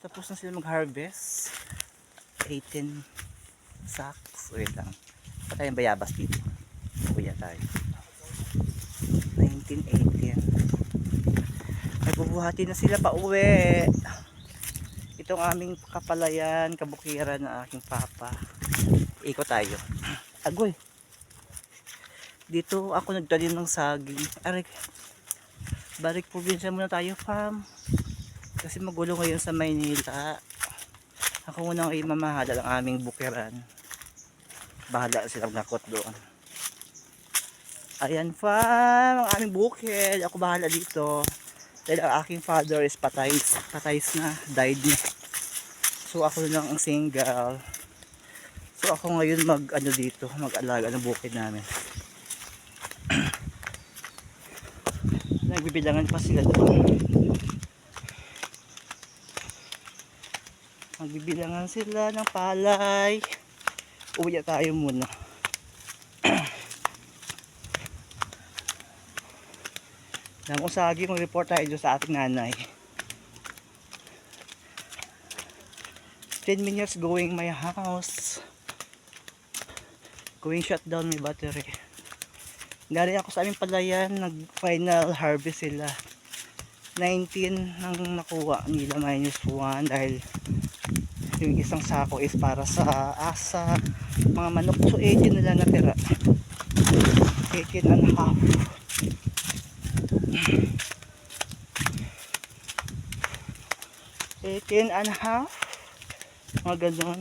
Tapos na sila mag-harvest. 18 sacks. Wait lang. Pa tayong bayabas dito. Kuya tayo. 1918. Ay bubuhati na sila pa uwi. Itong aming kapalayan, kabukiran ng aking papa. Ikot tayo. Agoy. Dito ako nagtanim ng saging. Aray. Balik probinsya muna tayo, fam. Kasi magulo ngayon sa Maynila. Ako muna ngayon mamahala ng aming bukiran. Bahala silang nakot doon. Ayan, fam. Ang aming bukid. Ako bahala dito. Dahil ang aking father is patay na. Died na. So ako lang ang single. So ako ngayon mag-alaga ng bukid namin. Nagbibilangan pa sila doon. Magbibilangan sila ng palay. Uwi tayo muna. Nang usagi kong report tayo sa ating nanay. 10 minutes going my house. Going shut down my battery. Galing ako sa aming palayan, nag-final harvest sila. 19 ang nakuha nila -1 dahil yung isang sako is para sa asa, mga manok. So 18 na lang natira. 18 and a half. $18.5 mga ganon.